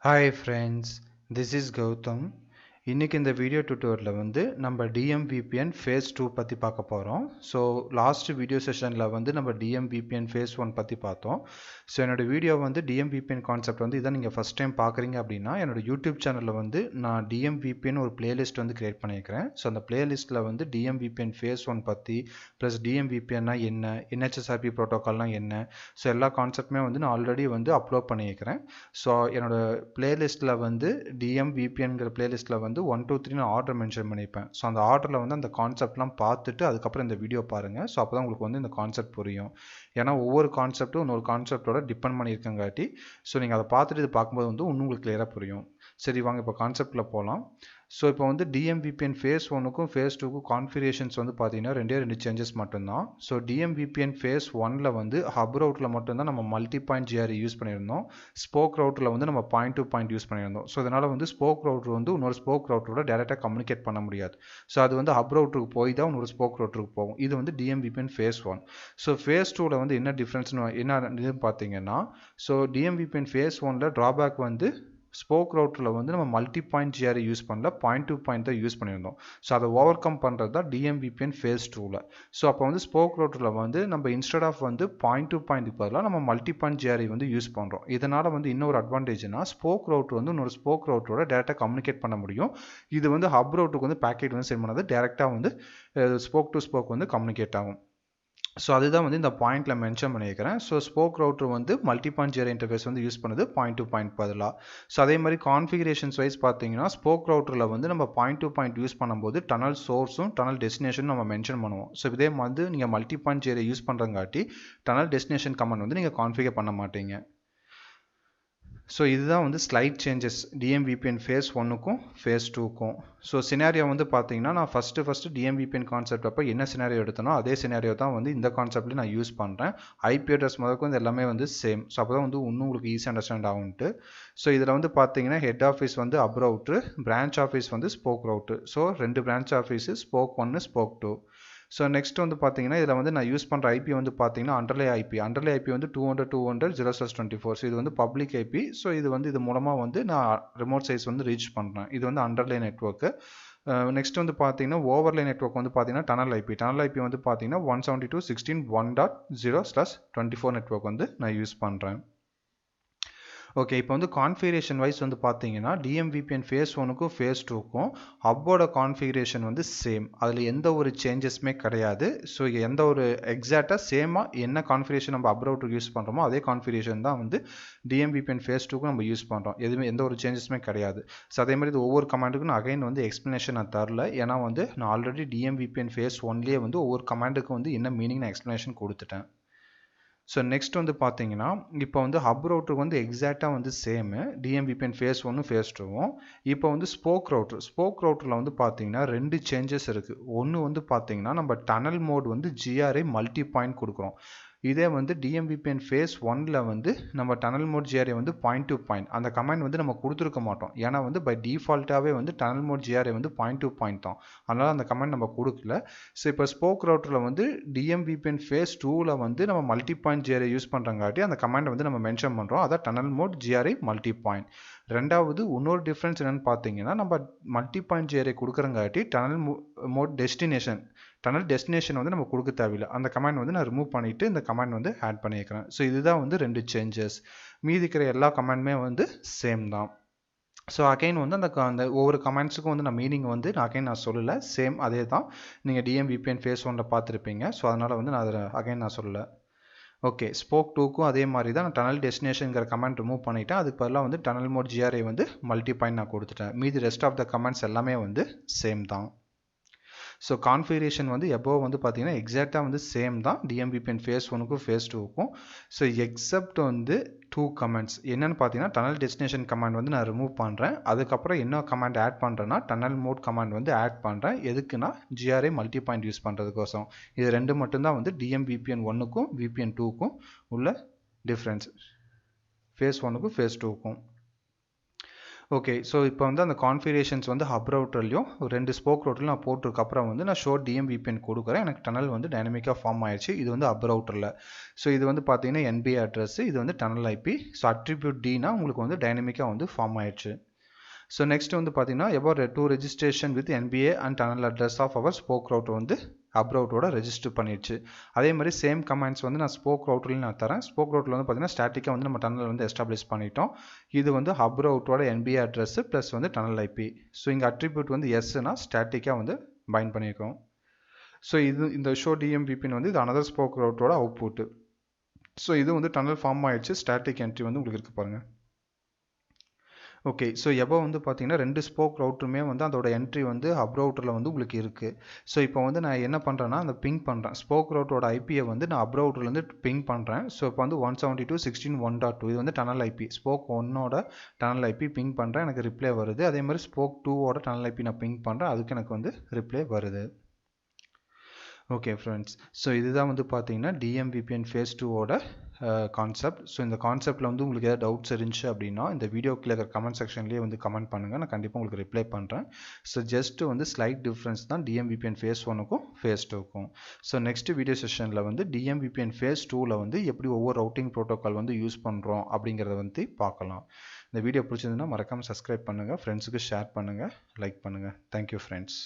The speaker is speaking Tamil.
Hi friends, this is Gautam. இன்னைக்கு இந்த வீடியோ டியூட்டோரியலில் வந்து நம்ம DMVPN Phase 2 பற்றி பார்க்க போகிறோம். ஸோ லாஸ்ட் வீடியோ செஷனில் வந்து நம்ம DMVPN Phase 1 பற்றி பார்த்தோம். ஸோ என்னோட வீடியோ வந்து DMVPN கான்செப்ட் வந்து இதை நீங்கள் ஃபஸ்ட் டைம் பார்க்குறீங்க அப்படின்னா என்னோட யூடியூப் சேனலில் வந்து நான் DMVPN ஒரு பிளேலிஸ்ட் வந்து கிரியேட் பண்ணியிருக்கிறேன். ஸோ அந்த பிளேலிஸ்ட்டில் வந்து DMVPN Phase 1 பற்றி ப்ளஸ் DMVPNனா என்ன, NHSRP ப்ரோட்டோக்கால்னால் என்ன, ஸோ எல்லா கான்செப்ட்டுமே வந்து நான் ஆல்ரெடி வந்து அப்லோட் பண்ணியிருக்கிறேன். ஸோ என்னோட பிளேலிஸ்ட்டில் வந்து DMVPNங்கிற பிளேலிஸ்ட்டில் வந்து 1 2 3 நான் ஆர்டர் மென்ஷன் பண்ணியிருப்பேன். ஸோ அந்த ஆர்டரில் வந்து அந்த கான்செப்ட்லாம் பார்த்துட்டு அதுக்கப்புறம் இந்த வீடியோ பாருங்கள். ஸோ அப்போ தான் உங்களுக்கு வந்து இந்த கான்செப்ட் புரியும். ஏன்னா ஒவ்வொரு கான்செப்ட்டும் இன்னொரு கான்செப்டோட டிபெண்ட் பண்ணியிருக்கங்காட்டி ஸோ நீங்கள் அதை பார்த்துட்டு இது பார்க்கும்போது வந்து இன்னும் உங்களுக்கு கிளியராக புரியும். சரி வாங்க இப்போ கான்செப்டில் போகலாம். ஸோ இப்போ வந்து DMVPN Phase 1க்கும் Phase 2க்கும் கான்ஃபிகரேஷன்ஸ் வந்து பார்த்தீங்கன்னா ரெண்டு சேஞ்சஸ் மட்டும்தான். ஸோ DMVPN Phase 1ல் வந்து ஹப் ரவுட்டில் மட்டும்தான் நம்ம மல்டி பாயிண்ட் ஜிஆர்இ யூஸ் பண்ணியிருந்தோம். ஸ்போக் ரவுட்டில் வந்து நம்ம பாயிண்ட் டு பாயிண்ட் யூஸ் பண்ணியிருந்தோம். ஸோ இதனால் வந்து ஸ்போக் ரவுட்டர் வந்து இன்னொரு ஸ்போக் ரவுட்டரோட டேரெக்டாக கம்யூனிகேட் பண்ண முடியாது. ஸோ அது வந்து ஹப் ரவுட்டருக்கு போய் தான் இன்னொரு ஸ்போக் ரவுட்டருக்கு போகும். இது வந்து DMVPN Phase 1. ஸோ Phase 2ல் வந்து என்ன டிஃப்ரென்ஸ்னு என்ன இதுன்னு பார்த்தீங்கன்னா, ஸோ DMVPN Phase 1ல் ட்ராபேக் வந்து ஸ்போக் ரவுட்டரில் வந்து நம்ம மல்டி பாயிண்ட் ஜிஆர்இ யூஸ் பண்ணல, பாயிண்ட் டு பாயிண்ட் தான் யூஸ் பண்ணியிருந்தோம். ஸோ அதை ஓவர் கம் பண்ணுறது தான் DMVPN Phase 2ல். ஸோ அப்போ வந்து ஸ்போக் ரவுட்டரில் வந்து நம்ம இன்ஸ்டெட் ஆஃப் வந்து பாயிண்ட் டு பாயிண்ட் பதிலாக நம்ம மல்டி பாயிண்ட் ஜிஆர்இ வந்து யூஸ் பண்ணுறோம். இதனால் வந்து இன்னொரு அட்வான்டேஜ்னா ஸ்போக் ரவுட்டர் வந்து இன்னொரு ஸ்போக் ரவுட்டரோட டேரெக்டாக கம்யூனிகேட் பண்ண முடியும். இது வந்து ஹப் ரவுட்டருக்கு வந்து பேக்கெட் வந்து சென்ட் பண்ணாது, டேரெக்டாக வந்து ஸ்போக் டு ஸ்போக் வந்து கம்யூனிகேட் ஆகும். ஸோ அதுதான் வந்து இந்த பாயிண்ட்டில் மென்ஷன் பண்ணியிருக்கிறேன். ஸோ ஸ்போக் ரவுட்டர் வந்து மல்டி பாயிண்ட் ஜிஆர்இ இன்டர்ஃபேஸ் வந்து யூஸ் பண்ணுது பாயிண்ட் டு பாயிண்ட் பதிலாக. ஸோ அதே மாதிரி கான்ஃபிகரேஷன்ஸ் வைஸ் பார்த்தீங்கன்னா ஸ்போக் ரவுட்டரில் வந்து நம்ம பாயிண்ட் டு பாயிண்ட் யூஸ் பண்ணும்போது டனல் சோர்ஸும் டனல் டெஸ்டினேஷனும் நம்ம மென்ஷன் பண்ணுவோம். ஸோ இதே வந்து நீங்கள் மல்டி பாயிண்ட் ஜிஆர்இ யூஸ் பண்ணுறங்காட்டி டனல் டெஸ்டினேஷன் கமெண்ட் வந்து நீங்கள் கான்ஃபிகர் பண்ண மாட்டீங்க. ஸோ இதுதான் வந்து ஸ்லைட் சேஞ்சஸ் DMVPN Phase 1க்கும் Phase 2க்கும். ஸோ சினாரியோ வந்து பார்த்தீங்கன்னா நான் ஃபஸ்ட்டு DMVPN கான்செப்ட் அப்போ என்ன சினாரியோ எடுத்தனோ அதே சினாரியோ தான் வந்து இந்த கான்செப்ட்லேயும் நான் யூஸ் பண்ணுறேன். ஐபி அட்ரஸ் முதல்க்கு வந்து எல்லாமே வந்து சேம். ஸோ அப்போ தான் வந்து இன்னும் உங்களுக்கு ஈஸி அண்டர்ஸ்டாண்ட் ஆகும்ட்டு. ஸோ இதில் வந்து பார்த்தீங்கன்னா ஹெட் ஆஃபீஸ் வந்து ஹப் ரவுட்ரு, பிரான்ச் ஆஃபீஸ் வந்து spoke router. So 2 branch office, spoke 1, spoke 2. So next வந்து பார்த்தீங்கன்னா இதில் வந்து நான் யூஸ் பண்ணுற ஐபி வந்து பார்த்தீங்கன்னா அண்டர்லே ஐபி வந்து 200.200.0/24. ஸோ இது வந்து பப்ளிக் ஐபி. ஸோ இது மூலமாக வந்து நான் ரிமோட் சைஸ் வந்து ரீச் பண்ணுறேன். இது வந்து அண்டர்லே நெட்ஒர்க்கு. நெக்ஸ்ட் வந்து பார்த்தீங்கன்னா ஓவர்லே நெட்ஒர்க் வந்து பார்த்தீங்கன்னா டனல் ஐபி வந்து பார்த்தீங்கன்னா 172.168.1.0/24 நெட்ஒர்க் வந்து நான் யூஸ் பண்ணுறேன். ஓகே, இப்போ வந்து கான்ஃபிகரேஷன் வைஸ் வந்து பார்த்தீங்கன்னா DMVPN Phase 1க்கும் Phase 2க்கும் ஹப்போட கான்ஃபிகரேஷன் வந்து சேம். அதில் எந்த ஒரு சேஞ்சஸுமே கிடையாது. ஸோ எந்த ஒரு எக்ஸாக்டாக சேமாக என்ன கான்ஃபிகரேஷன் நம்ம ஹப் ரவுட்டருக்கு யூஸ் பண்ணுறோமோ அதே கான்ஃபிகரேஷன் தான் வந்து DMVPN Phase 2க்கும் நம்ம யூஸ் பண்ணுறோம். எந்த ஒரு சேஞ்சஸுமே கிடையாது. ஸோ அதே மாதிரி இது ஒவ்வொரு கமாண்டுக்கும் நான் அகைன் வந்து எக்ஸ்ப்ளனேஷன் நான் தரல. ஏன்னா வந்து நான் ஆல்ரெடி DMVPN Phase 1லேயே வந்து ஒவ்வொரு கமாண்டுக்கும் வந்து என்ன மீனிங் நான் எக்ஸ்ப்ளனேஷன் கொடுத்துட்டேன். ஸோ நெக்ஸ்ட் வந்து பார்த்தீங்கன்னா இப்போ வந்து ஹப் ரவுட்டருக்கு வந்து எக்ஸாக்டாக வந்து சேமு DMVPN Phase 1 Phase 2வும். இப்போ வந்து ஸ்போக் ரவுட்டரில் வந்து பார்த்தீங்கன்னா 2 சேஞ்சஸ் இருக்குது. ஒன்று வந்து பார்த்தீங்கன்னா நம்ம டனல் மோட் வந்து ஜிஆர்ஐ மல்டி பாயிண்ட் கொடுக்குறோம். இதே வந்து DMVPN Phase 1ல் வந்து நம்ம டனல் மோட் ஜிஆர்ஐ வந்து பாயிண்ட் டு பாயிண்ட் அந்த கமெண்ட் வந்து நம்ம கொடுத்துருக்க மாட்டோம். ஏன்னா வந்து பை டிஃபால்ட்டாகவே வந்து டனல் மோட் ஜிஆர்ஐ வந்து பாயிண்ட் டு பாயிண்ட் தான். அதனால் அந்த கமெண்ட் நம்ம கொடுக்கல. ஸோ இப்போ ஸ்போக் ரவுட்டரில் வந்து DMVPN Phase 2ல் வந்து நம்ம மல்டி பாயிண்ட் ஜிஆர்ஐ யூஸ் பண்ணுறங்காட்டி அந்த கமெண்ட் வந்து நம்ம மென்ஷன் பண்ணுறோம். அதான் tunnel mode GRE multi point. ரெண்டாவது இன்னொரு டிஃப்ரென்ஸ் என்னென்னு பார்த்தீங்கன்னா நம்ம மல்டி பாயிண்ட் ஜிஆர்ஐ கொடுக்குறங்காட்டி டனல் டெஸ்டினேஷன் வந்து நம்ம கொடுக்க தேவையில்லை. அந்த கமெண்ட் வந்து நான் ரிமூவ் பண்ணிவிட்டு இந்த கமெண்ட் வந்து ஆட் பண்ணியிருக்கிறேன். ஸோ இதுதான் வந்து 2 சேஞ்சஸ். மீதி இருக்கிற எல்லா கமெண்ட்டுமே வந்து சேம் தான். ஸோ அகைன் வந்து அந்த ஒவ்வொரு கமெண்ட்ஸுக்கும் வந்து நான் மீனிங் வந்து நான் சொல்லலை, சேம் அதே தான். நீங்கள் DMVPN Phase 1ல் பார்த்துருப்பீங்க. ஸோ அதனால் வந்து நான் அதை அகைன் நான் சொல்லலை. ஓகே, ஸ்போக் 2க்கும் அதே மாதிரி தான் நான் டனல் டெஸ்டினேஷனுங்கிற கமெண்ட் ரிமூவ் பண்ணிவிட்டேன். அதுக்கு பதிலாக வந்து டனல் மோட் ஜிஆர்ஐ வந்து மல்டி பாயிண்ட் நான் கொடுத்துட்டேன். மீதி ரெஸ்ட் ஆஃப் த கமெண்ட்ஸ் எல்லாமே வந்து சேம் தான். ஸோ கான்ஃபிகரேஷன் வந்து எபோவ் வந்து பார்த்தீங்கன்னா எக்ஸாக்டாக வந்து சேம் தான் DMVPN Phase 1க்கும் Phase 2க்கும். ஸோ எக்ஸப்ட் வந்து 2 கமெண்ட்ஸ் என்னென்னு பார்த்தீங்கன்னா டனல் டெஸ்டினேஷன் கமாண்ட் வந்து நான் ரிமூவ் பண்ணுறேன். அதுக்கப்புறம் என்ன கமாண்ட் ஆட் பண்ணுறேன்னா டனல் மோட் கமாண்ட் வந்து ஆட் பண்ணுறேன். எதுக்குன்னா ஜிஆர்ஐ மல்டி பாயிண்ட் யூஸ் பண்ணுறதுக்கோசம். இது 2 மட்டும்தான் வந்து DMVPN 1க்கும் VPN 2க்கும் உள்ள டிஃப்ரென்ஸ். Phase 1க்கும் Phase 2க்கும். ஓகே, ஸோ இப்போ வந்து அந்த கான்ஃபிகரேஷன்ஸ் வந்து ஹப் ரவுட்டர்லையும் ரெண்டு ஸ்போக் ரவுட்டர்லையும் நான் போட்டிருக்கப்புறம் வந்து நான் ஷோ DMVPN கொடுக்குறேன். எனக்கு டனல் வந்து டைனமிக்காக ஃபார்ம் ஆயிடுச்சு. இது வந்து ஹப் ரவுட்டரில். ஸோ இது வந்து பார்த்தீங்கன்னா NBA அட்ரஸ், இது வந்து டனல் ஐபி. ஸோ அட்ரிபியூட் Dனா உங்களுக்கு வந்து டைனமிக்காக வந்து ஃபார்ம் ஆயிடுச்சு. ஸோ நெக்ஸ்ட் வந்து பார்த்தீங்கன்னா about to registration with NBA and tunnel address of our spoke router வந்து ஹப் ரவுட்டரோட ரெஜிஸ்டர் பண்ணிடுச்சு. அதே மாதிரி சேம் கமெண்ட்ஸ் வந்து நான் ஸ்போக் ரவுட்டர்லையும் நான் தரேன். ஸ்போக் ரவுட்டரில் வந்து பார்த்தீங்கன்னா ஸ்டாட்டிக்காக வந்து நம்ம டனல் வந்து எஸ்டாப்ளிஷ் பண்ணிட்டோம். இது வந்து ஹப் ரவுட்டரோட NBA அட்ரஸ் ப்ளஸ் வந்து டனல் ஐபி. ஸோ இங்கே அட்ரிபியூட் வந்து எஸ்னா ஸ்டாட்டிக்காக வந்து பைண்ட் பண்ணியிருக்கோம். ஸோ இது இந்த ஷோ DMVPN வந்து இது அனதர் ஸ்போக் ரவுட்டரோட அவுட்புட். ஸோ இது வந்து டனல் ஃபார்ம் ஆயிடுச்சு. ஸ்டாட்டிக் என்ட்ரி வந்து உங்களுக்கு இருக்கு பாருங்கள். ஓகே, ஸோ எபோ வந்து பார்த்தீங்கன்னா ரெண்டு ஸ்போக் ரவுட்டருமே வந்து அதோட என்ட்ரி வந்து ஹப் ரவுட்டரில் வந்து உங்களுக்கு இருக்குது. ஸோ இப்போ வந்து நான் என்ன பண்ணுறேன்னா அந்த பிங் பண்ணுறேன். ஸ்போக் ரவுட்டரோட ஐபியை வந்து நான் ஹப் ரவுட்டர்லேருந்து பிங் பண்ணுறேன். ஸோ இப்போ வந்து 172.16.1.2 இது வந்து டனல் ஐபி. ஸ்போக் 1ஓட டனல் ஐபி பிங் பண்ணுறேன், எனக்கு ரிப்ளை வருது. அதே மாதிரி ஸ்போக் 2ஓட டனல் ஐபி நான் பிங் பண்ணுறேன், அதுக்கு எனக்கு வந்து ரிப்ளை வருது. ஓகே ஃப்ரெண்ட்ஸ், ஸோ இதுதான் வந்து பார்த்தீங்கன்னா DMVPN Phase 2ஓட கான்செப்ட். ஸோ இந்த கான்செப்ட்டில் வந்து உங்களுக்கு ஏதாவது டவுட்ஸ் இருந்துச்சு அப்படின்னா இந்த வீடியோக்குள்ள இருக்கிற கமெண்ட் செக்ஷன்லேயே வந்து கமெண்ட் பண்ணுங்கள், நான் கண்டிப்பாக உங்களுக்கு ரிப்ளை பண்ணுறேன். ஸோ ஜஸ்ட் வந்து ஸ்லைட் டிஃப்ரென்ஸ் தான் DMVPN Phase 1க்கும் Phase 2க்கும். ஸோ நெக்ஸ்ட் வீடியோ செஷனில் வந்து DMVPN Phase 2ல் வந்து எப்படி ஒவ்வொரு ரவுட்டிங் ப்ரோட்டோக்கால் வந்து யூஸ் பண்ணுறோம் அப்படிங்கிறத வந்து பார்க்கலாம். இந்த வீடியோ பிடிச்சிருந்ததுன்னா மறக்காமல் சப்ஸ்கிரைப் பண்ணுங்கள், ஃப்ரெண்ட்ஸுக்கு ஷேர் பண்ணுங்கள், லைக் பண்ணுங்கள். Thank you friends.